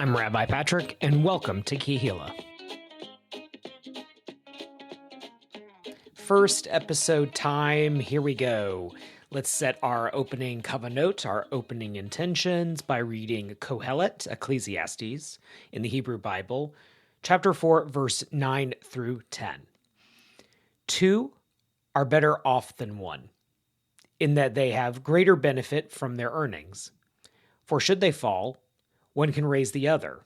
I'm Rabbi Patrick, and welcome to Kehillah. First episode time, here we go. Let's set our opening kavanot, our opening intentions, by reading Kehillah, Ecclesiastes, in the Hebrew Bible, chapter 4, verse 9 through 10. Two are better off than one, in that they have greater benefit from their earnings. For should they fall, one can raise the other.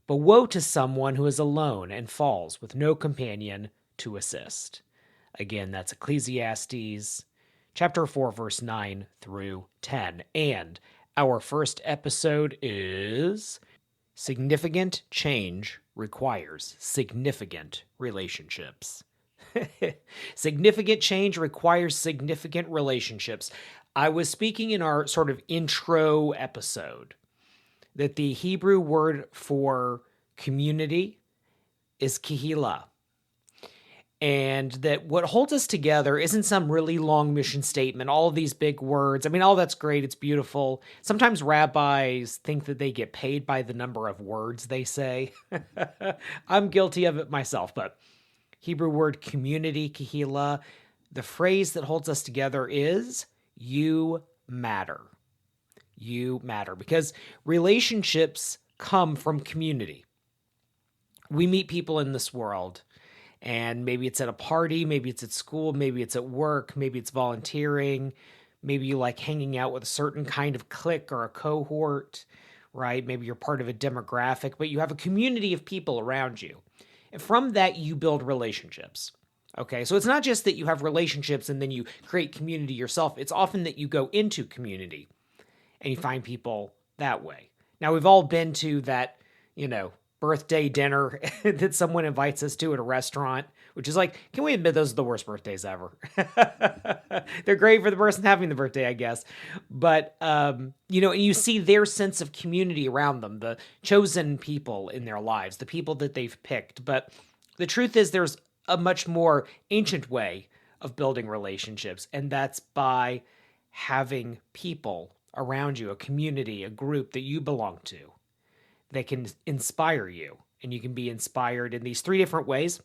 But woe to someone who is alone and falls with no companion to assist. Again, that's Ecclesiastes chapter 4, verse 9 through 10. And our first episode is Significant Change Requires Significant Relationships. Significant change requires significant relationships. I was speaking in our sort of intro episode that the Hebrew word for community is Kehillah. And that what holds us together isn't some really long mission statement, all of these big words. I mean, all that's great. It's beautiful. Sometimes rabbis think that they get paid by the number of words they say. I'm guilty of it myself, but Hebrew word community, Kehillah, the phrase that holds us together is you matter. You matter, because relationships come from community. We meet people in this world, and maybe it's at a party, maybe it's at school, maybe it's at work, maybe it's volunteering, maybe you like hanging out with a certain kind of clique or a cohort, right? Maybe you're part of a demographic, but you have a community of people around you. And from that, you build relationships. Okay, so it's not just that you have relationships and then you create community yourself. It's often that you go into community and you find people that way. Now, we've all been to that, birthday dinner that someone invites us to at a restaurant, which is like, can we admit those are the worst birthdays ever? They're great for the person having the birthday, I guess. But, and you see their sense of community around them, the chosen people in their lives, the people that they've picked. But the truth is there's a much more ancient way of building relationships, and that's by having people around you, a community, a group that you belong to, that can inspire you. And you can be inspired in these three different ways.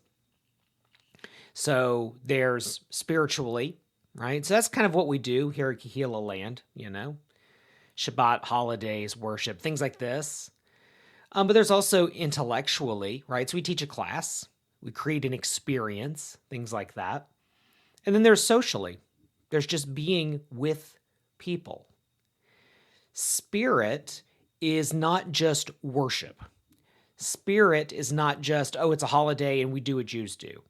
So there's spiritually, right? So that's kind of what we do here at Kehillah Land, Shabbat, holidays, worship, things like this. But there's also intellectually, right? So we teach a class, we create an experience, things like that. And then there's socially. There's just being with people. Spirit is not just worship. Spirit is not just, it's a holiday and we do what Jews do.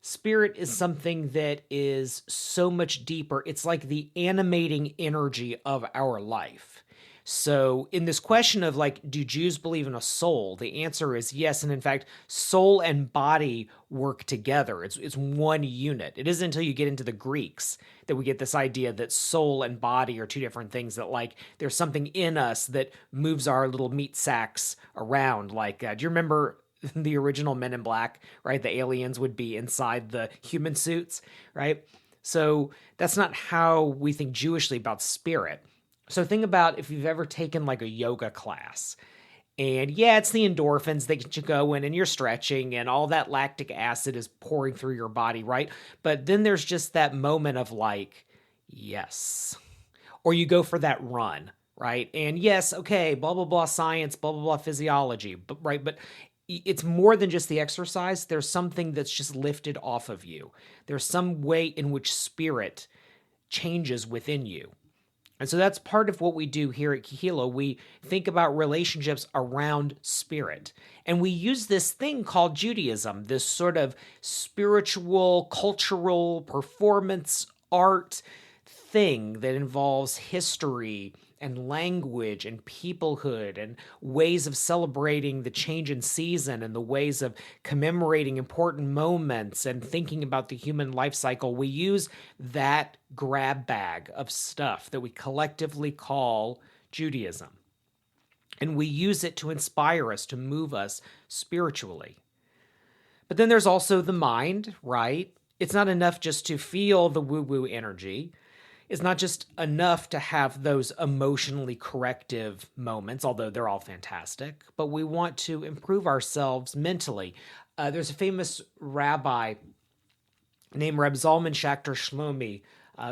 Spirit is something that is so much deeper. It's like the animating energy of our life. So in this question of do Jews believe in a soul? The answer is yes. And in fact, soul and body work together. It's one unit. It isn't until you get into the Greeks that we get this idea that soul and body are two different things, that there's something in us that moves our little meat sacks around. Do you remember the original Men in Black, right? The aliens would be inside the human suits, right? So that's not how we think Jewishly about spirit. So think about if you've ever taken a yoga class, and it's the endorphins that get you going and you're stretching and all that lactic acid is pouring through your body, right? But then there's just that moment of yes. Or you go for that run, right? And yes, okay, blah, blah, blah, science, blah, blah, blah, physiology, but right? But it's more than just the exercise. There's something that's just lifted off of you. There's some way in which spirit changes within you. And so that's part of what we do here at Kehillah. We think about relationships around spirit. And we use this thing called Judaism, this sort of spiritual, cultural, performance art thing that involves history and language and peoplehood and ways of celebrating the change in season and the ways of commemorating important moments and thinking about the human life cycle. We use that grab bag of stuff that we collectively call Judaism. And we use it to inspire us, to move us spiritually. But then there's also the mind, right? It's not enough just to feel the woo-woo energy. is not just enough to have those emotionally corrective moments, although they're all fantastic, but we want to improve ourselves mentally. There's a famous rabbi named Reb Zalman Schachter Shlomi,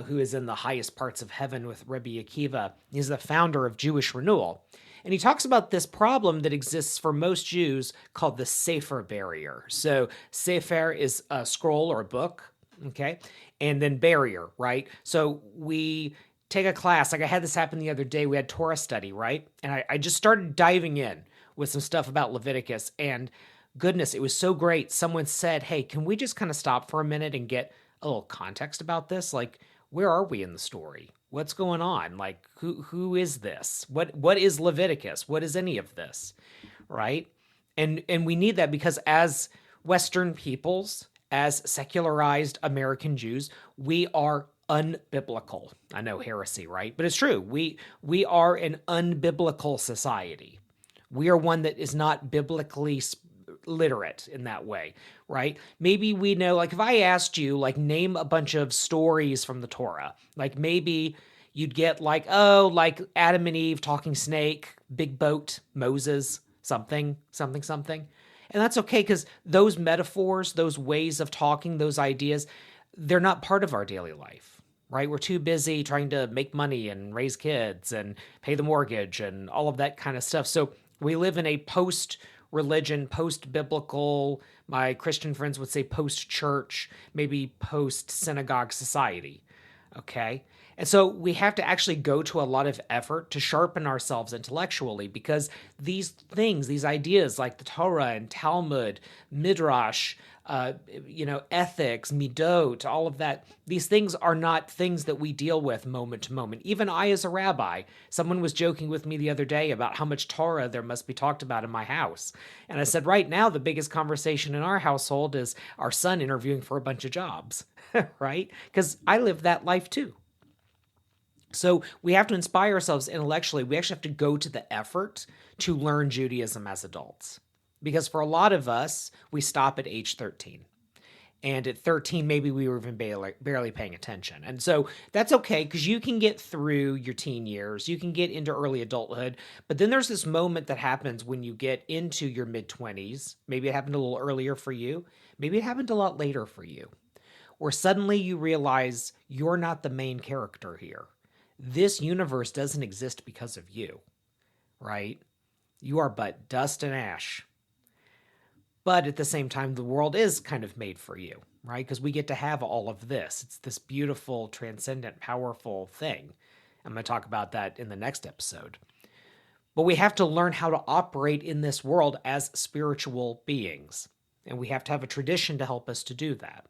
who is in the highest parts of heaven with Rabbi Akiva. He's the founder of Jewish Renewal. And he talks about this problem that exists for most Jews called the Sefer barrier. So Sefer is a scroll or a book, okay? And then barrier, right? So we take a class, like I had this happen the other day, we had Torah study, right? And I just started diving in with some stuff about Leviticus, and goodness, it was so great. Someone said, hey, can we just kind of stop for a minute and get a little context about this? Like, where are we in the story? What's going on? Like, who is this? What is Leviticus? What is any of this? Right? And we need that because as Western peoples, as secularized American Jews, we are unbiblical. I know, heresy, right? But it's true. We are an unbiblical society. We are one that is not biblically literate in that way, right? Maybe we know, like if I asked you, like name a bunch of stories from the Torah, like maybe you'd get like, oh, like Adam and Eve, talking snake, big boat, Moses, something. And that's okay because those metaphors, those ways of talking, those ideas, they're not part of our daily life, right? We're too busy trying to make money and raise kids and pay the mortgage and all of that kind of stuff. So we live in a post-religion, post-biblical, my Christian friends would say post-church, maybe post-synagogue society, okay? And so we have to actually go to a lot of effort to sharpen ourselves intellectually because these things, these ideas like the Torah and Talmud, Midrash, ethics, midot, all of that, these things are not things that we deal with moment to moment. Even I as a rabbi, someone was joking with me the other day about how much Torah there must be talked about in my house. And I said, right now, the biggest conversation in our household is our son interviewing for a bunch of jobs, right? Because I live that life too. So we have to inspire ourselves intellectually. We actually have to go to the effort to learn Judaism as adults. Because for a lot of us, we stop at age 13. And at 13, maybe we were even barely paying attention. And so that's okay because you can get through your teen years. You can get into early adulthood. But then there's this moment that happens when you get into your mid-20s. Maybe it happened a little earlier for you. Maybe it happened a lot later for you. Where suddenly you realize you're not the main character here. This universe doesn't exist because of you, right? You are but dust and ash. But at the same time, the world is kind of made for you, right? Because we get to have all of this. It's this beautiful, transcendent, powerful thing. I'm going to talk about that in the next episode. But we have to learn how to operate in this world as spiritual beings. And we have to have a tradition to help us to do that.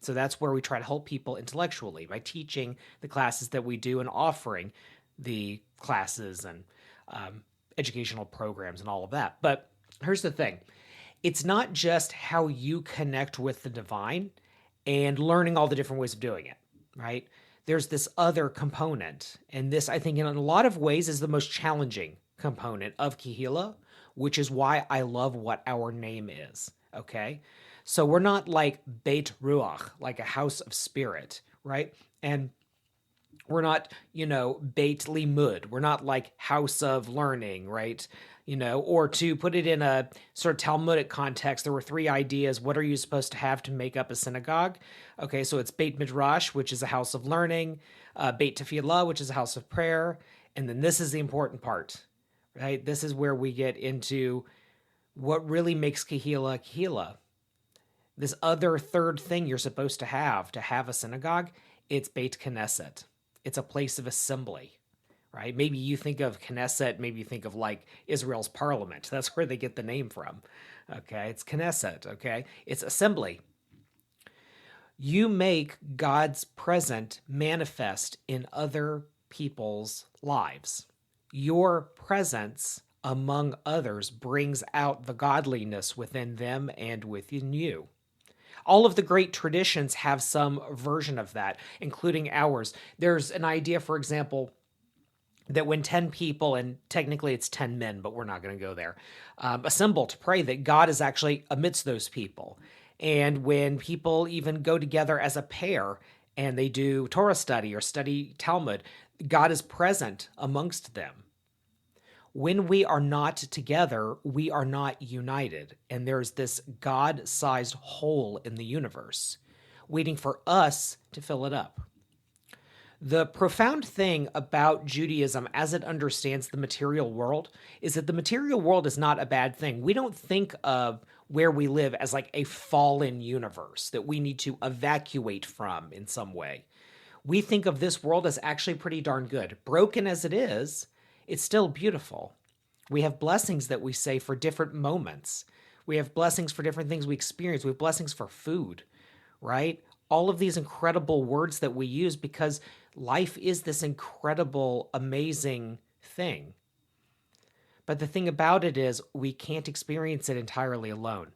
So that's where we try to help people intellectually by teaching the classes that we do and offering the classes and educational programs and all of that. But here's the thing. It's not just how you connect with the divine and learning all the different ways of doing it, right? There's this other component. And this, I think, in a lot of ways is the most challenging component of Kehillah, which is why I love what our name is, okay? So we're not like Beit Ruach, like a house of spirit, right? And we're not, Beit Limud. We're not like house of learning, right? Or to put it in a sort of Talmudic context, there were three ideas. What are you supposed to have to make up a synagogue? Okay, so it's Beit Midrash, which is a house of learning, Beit Tefillah, which is a house of prayer, and then this is the important part, right? This is where we get into what really makes Kehillah Kehillah. This other third thing you're supposed to have a synagogue, it's Beit Knesset. It's a place of assembly, right? Maybe you think of Knesset, maybe you think of like Israel's parliament. That's where they get the name from, okay? It's Knesset, okay? It's assembly. You make God's presence manifest in other people's lives. Your presence among others brings out the godliness within them and within you. All of the great traditions have some version of that, including ours. There's an idea, for example, that when 10 people, and technically it's 10 men, but we're not going to go there, assemble to pray, that God is actually amidst those people. And when people even go together as a pair and they do Torah study or study Talmud, God is present amongst them. When we are not together, we are not united. And there's this God-sized hole in the universe waiting for us to fill it up. The profound thing about Judaism as it understands the material world is that the material world is not a bad thing. We don't think of where we live as like a fallen universe that we need to evacuate from in some way. We think of this world as actually pretty darn good. Broken as it is, it's still beautiful. We have blessings that we say for different moments. We have blessings for different things we experience. We have blessings for food, right? All of these incredible words that we use because life is this incredible, amazing thing. But the thing about it is we can't experience it entirely alone.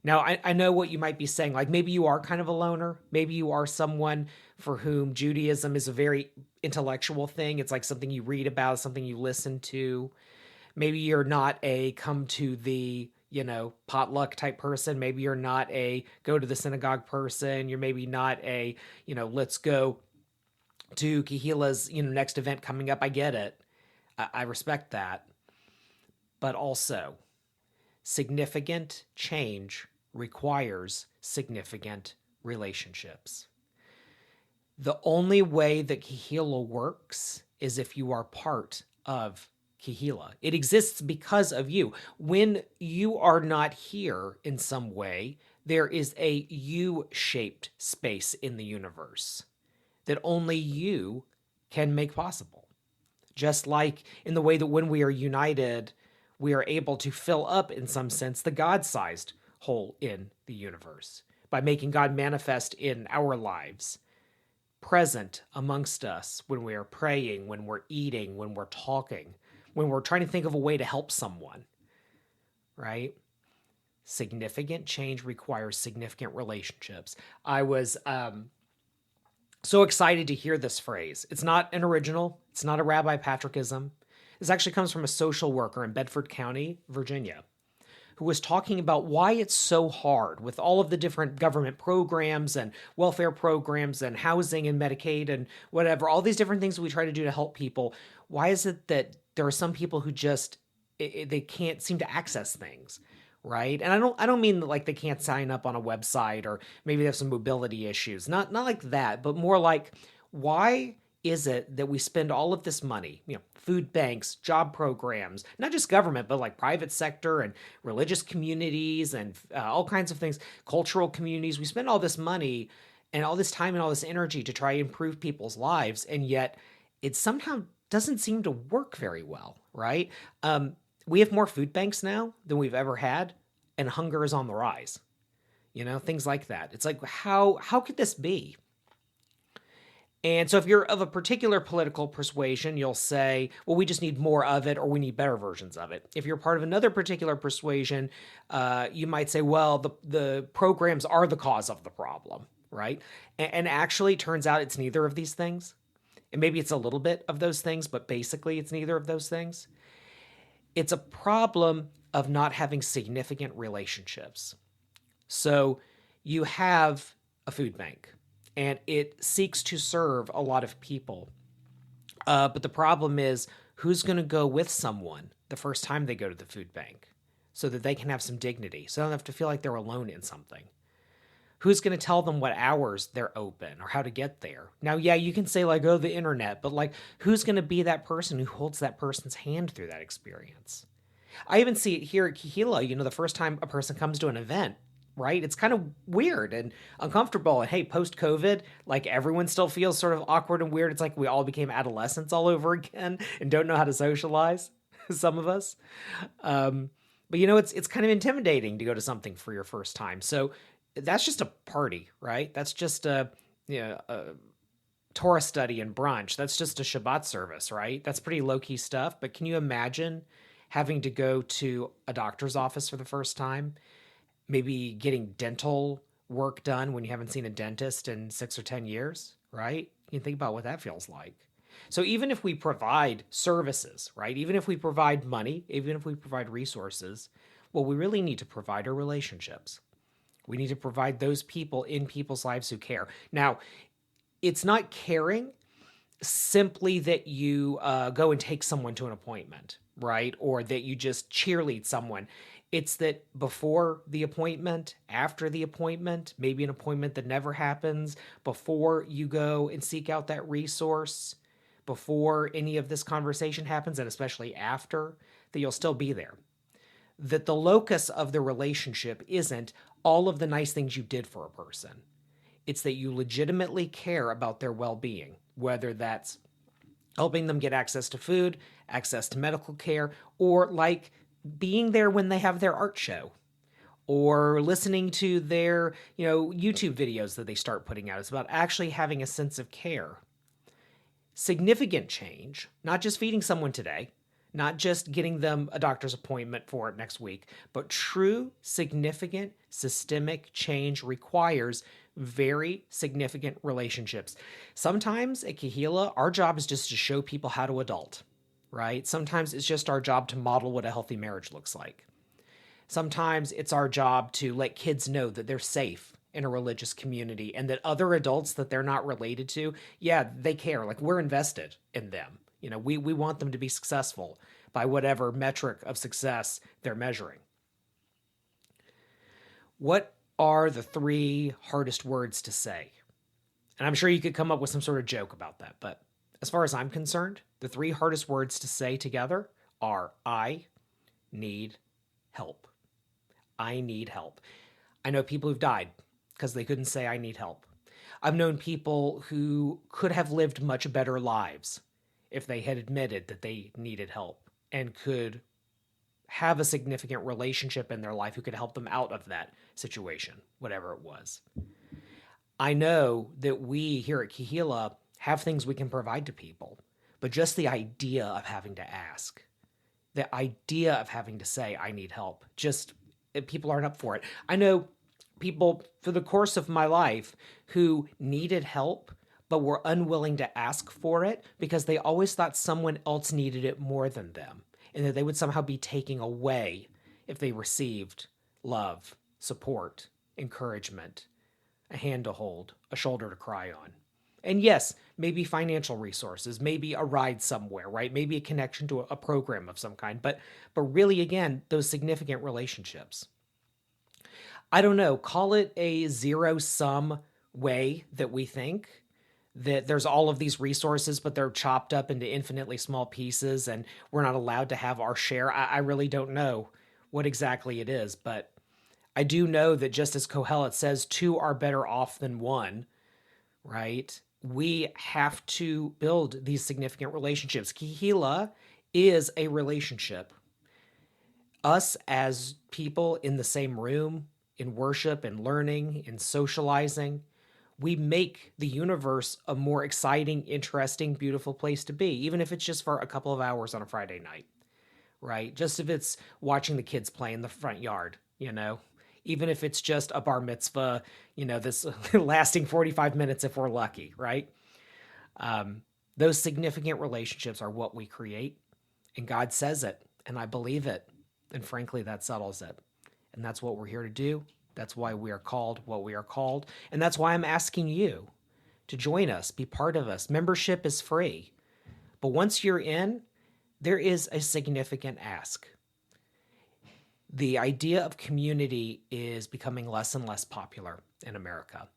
Now, I know what you might be saying, like maybe you are kind of a loner. Maybe you are someone for whom Judaism is a very intellectual thing. It's like something you read about, something you listen to. Maybe you're not a come to the, potluck type person. Maybe you're not a go to the synagogue person. You're maybe not a, let's go to Kehillah's, next event coming up. I get it. I respect that. But also, significant change requires significant relationships. The only way that Kehillah works is if you are part of Kehillah. It exists because of you. When you are not here in some way, there is a U-shaped space in the universe that only you can make possible. Just like in the way that when we are united, we are able to fill up, in some sense, the God-sized hole in the universe by making God manifest in our lives, present amongst us when we are praying, when we're eating, when we're talking, when we're trying to think of a way to help someone, right? Significant change requires significant relationships. I was so excited to hear this phrase. It's not an original. It's not a Rabbi Patrickism. This actually comes from a social worker in Bedford County, Virginia, who was talking about why it's so hard with all of the different government programs and welfare programs and housing and Medicaid and whatever, all these different things we try to do to help people. Why is it that there are some people who just, they can't seem to access things, right? And I don't mean like they can't sign up on a website or maybe they have some mobility issues. Not like that, but more like, why is it that we spend all of this money, food banks, job programs, not just government, but like private sector and religious communities and all kinds of things, cultural communities. We spend all this money and all this time and all this energy to try to improve people's lives. And yet it somehow doesn't seem to work very well, right? We have more food banks now than we've ever had, and hunger is on the rise. Things like that. It's like, how could this be? And so if you're of a particular political persuasion, you'll say, well, we just need more of it or we need better versions of it. If you're part of another particular persuasion, you might say, well, the programs are the cause of the problem, right? And actually, it turns out it's neither of these things. And maybe it's a little bit of those things, but basically it's neither of those things. It's a problem of not having significant relationships. So you have a food bank, and it seeks to serve a lot of people. But the problem is, who's going to go with someone the first time they go to the food bank so that they can have some dignity, so they don't have to feel like they're alone in something? Who's going to tell them what hours they're open or how to get there? Now, yeah, you can say like, oh, the internet, but like, who's going to be that person who holds that person's hand through that experience? I even see it here at Kehillah, the first time a person comes to an event, right? It's kind of weird and uncomfortable. And hey, post-COVID, like everyone still feels sort of awkward and weird. It's like we all became adolescents all over again and don't know how to socialize, some of us. But it's kind of intimidating to go to something for your first time. So that's just a party, right? That's just a Torah study and brunch. That's just a Shabbat service, right? That's pretty low-key stuff. But can you imagine having to go to a doctor's office for the first time? Maybe getting dental work done when you haven't seen a dentist in 6 or 10 years, right? You can think about what that feels like. So even if we provide services, right? Even if we provide money, even if we provide resources, what we really need to provide are relationships. We need to provide those people in people's lives who care. Now, it's not caring simply that you go and take someone to an appointment, right? Or that you just cheerlead someone. It's that before the appointment, after the appointment, maybe an appointment that never happens, before you go and seek out that resource, before any of this conversation happens, and especially after, that you'll still be there. That the locus of the relationship isn't all of the nice things you did for a person. It's that you legitimately care about their well-being, whether that's helping them get access to food, access to medical care, or like being there when they have their art show, or listening to their, YouTube videos that they start putting out. It's about actually having a sense of care. Significant change, not just feeding someone today, not just getting them a doctor's appointment for it next week, but true, significant, systemic change requires very significant relationships. Sometimes at Kehillah, our job is just to show people how to adult, right? Sometimes it's just our job to model what a healthy marriage looks like. Sometimes it's our job to let kids know that they're safe in a religious community and that other adults that they're not related to, yeah, they care. Like, we're invested in them. We want them to be successful by whatever metric of success they're measuring. What are the 3 hardest words to say? And I'm sure you could come up with some sort of joke about that, but as far as I'm concerned, the 3 hardest words to say together are I need help. I need help. I know people who've died because they couldn't say I need help. I've known people who could have lived much better lives if they had admitted that they needed help and could have a significant relationship in their life who could help them out of that situation, whatever it was. I know that we here at Kehillah have things we can provide to people, but just the idea of having to ask, the idea of having to say, I need help, just people aren't up for it. I know people for the course of my life who needed help, but were unwilling to ask for it because they always thought someone else needed it more than them, and that they would somehow be taking away if they received love, support, encouragement, a hand to hold, a shoulder to cry on. And yes, maybe financial resources, maybe a ride somewhere, right? Maybe a connection to a program of some kind, but really, again, those significant relationships. I don't know, call it a zero-sum way that we think, that there's all of these resources, but they're chopped up into infinitely small pieces and we're not allowed to have our share. I really don't know what exactly it is, but I do know that just as Kehillah says, 2 are better off than 1, right? We have to build these significant relationships. Kehillah is a relationship. Us as people in the same room, in worship and learning, in socializing, we make the universe a more exciting, interesting, beautiful place to be, even if it's just for a couple of hours on a Friday night, right? Just if it's watching the kids play in the front yard, even if it's just a bar mitzvah, this lasting 45 minutes if we're lucky, right? Those significant relationships are what we create, and God says it, and I believe it, and frankly, that settles it. And that's what we're here to do. That's why we are called what we are called. And that's why I'm asking you to join us, be part of us. Membership is free. But once you're in, there is a significant ask. The idea of community is becoming less and less popular in America.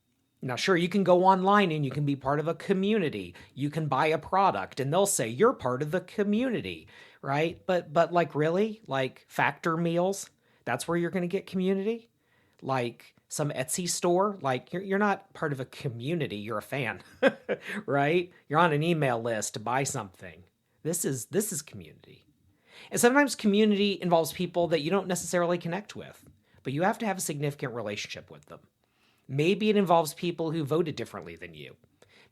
Now, sure, you can go online and you can be part of a community. You can buy a product and they'll say you're part of the community, right? But like, really? Like Factor meals? That's where you're going to get community? Like some Etsy store? Like you're not part of a community, you're a fan, right? You're on an email list to buy something. This is community. And sometimes community involves people that you don't necessarily connect with, but you have to have a significant relationship with them. Maybe it involves people who voted differently than you.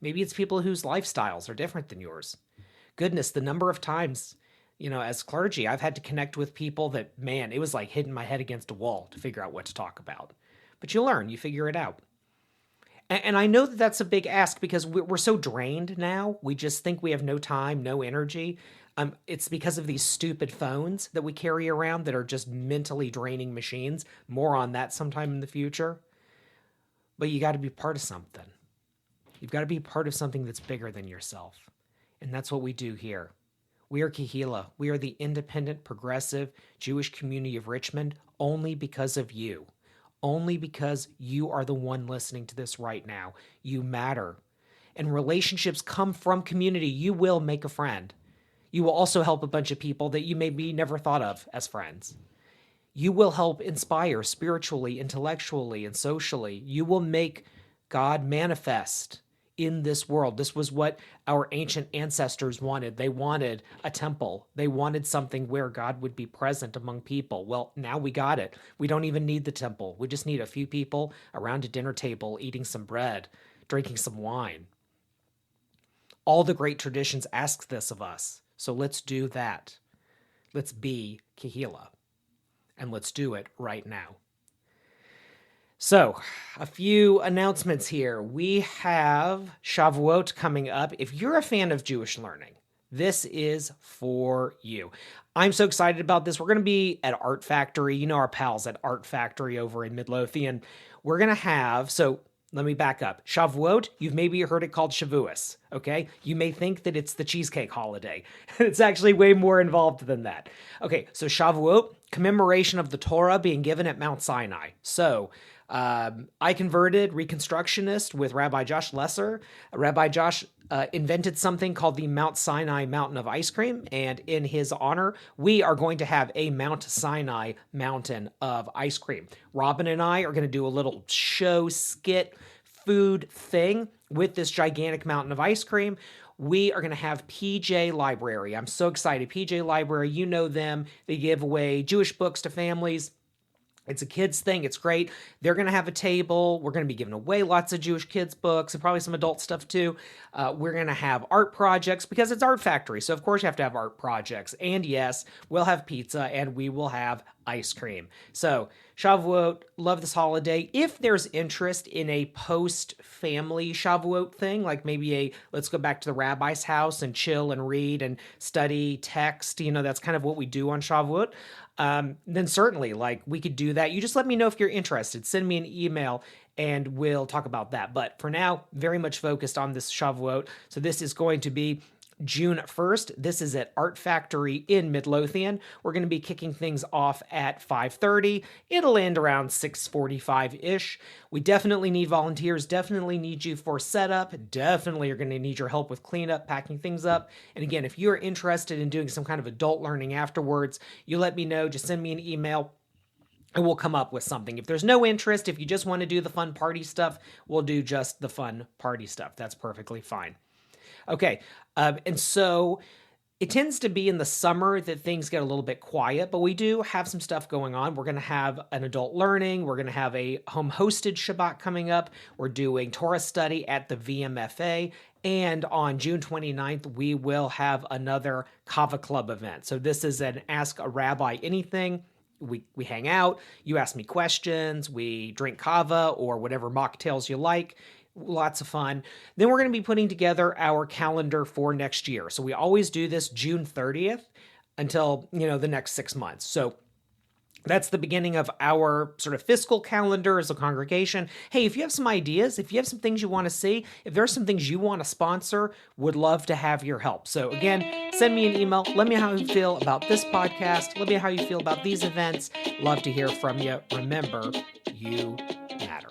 Maybe it's people whose lifestyles are different than yours. Goodness, the number of times, as clergy, I've had to connect with people that, man, it was like hitting my head against a wall to figure out what to talk about. But you learn, you figure it out. And I know that that's a big ask because we're so drained now. We just think we have no time, no energy. It's because of these stupid phones that we carry around that are just mentally draining machines. More on that sometime in the future. But you got to be part of something. You've got to be part of something that's bigger than yourself. And that's what we do here. We are Kehillah. We are the independent, progressive Jewish community of Richmond only because of you. Only because you are the one listening to this right now. You matter. And relationships come from community. You will make a friend. You will also help a bunch of people that you maybe never thought of as friends. You will help inspire spiritually, intellectually, and socially. You will make God manifest in this world. This was what our ancient ancestors wanted. They wanted a temple. They wanted something where God would be present among people. Well, now we got it. We don't even need the temple. We just need a few people around a dinner table eating some bread, drinking some wine. All the great traditions ask this of us. So let's do that. Let's be Kehillah. And let's do it right now. So, a few announcements here. We have Shavuot coming up. If you're a fan of Jewish learning, this is for you. I'm so excited about this. We're going to be at Art Factory. You know our pals at Art Factory over in Midlothian. We're going to have, so let me back up. Shavuot, you've maybe heard it called Shavuos, okay? You may think that it's the cheesecake holiday. It's actually way more involved than that. Okay, so Shavuot, commemoration of the Torah being given at Mount Sinai. So, I converted Reconstructionist with Rabbi Josh Lesser. Rabbi Josh invented something called the Mount Sinai Mountain of Ice Cream, and in his honor, we are going to have a Mount Sinai Mountain of Ice Cream. Robin and I are going to do a little show, skit, food thing with this gigantic mountain of ice cream. We are going to have PJ Library. I'm so excited. PJ Library, you know them. They give away Jewish books to families. It's a kids thing. It's great. They're going to have a table. We're going to be giving away lots of Jewish kids books and probably some adult stuff too. We're going to have art projects because it's Art Factory. So of course you have to have art projects. And yes, we'll have pizza and we will have ice cream. So Shavuot, love this holiday. If there's interest in a post-family Shavuot thing, like maybe let's go back to the rabbi's house and chill and read and study text, that's kind of what we do on Shavuot. Then certainly, we could do that. You just let me know if you're interested. Send me an email and we'll talk about that. But for now, very much focused on this Shavuot. So this is going to be June 1st. This is at Art Factory in Midlothian. We're going to be kicking things off at 5:30. It'll end around 6:45-ish. We definitely need volunteers, definitely need you for setup, definitely are going to need your help with cleanup, packing things up. And again, if you're interested in doing some kind of adult learning afterwards, you let me know, just send me an email. And we'll come up with something. If there's no interest, if you just want to do the fun party stuff, we'll do just the fun party stuff. That's perfectly fine. Okay, and so it tends to be in the summer that things get a little bit quiet, but we do have some stuff going on. We're going to have an adult learning. We're going to have a home-hosted Shabbat coming up. We're doing Torah study at the VMFA. And on June 29th, we will have another Kava Club event. So this is an Ask a Rabbi Anything. We hang out. You ask me questions. We drink kava or whatever mocktails you like. Lots of fun. Then we're going to be putting together our calendar for next year. So we always do this June 30th until, the next 6 months. So that's the beginning of our sort of fiscal calendar as a congregation. Hey, if you have some ideas, if you have some things you want to see, if there are some things you want to sponsor, would love to have your help. So again, send me an email. Let me know how you feel about this podcast. Let me know how you feel about these events. Love to hear from you. Remember, you matter.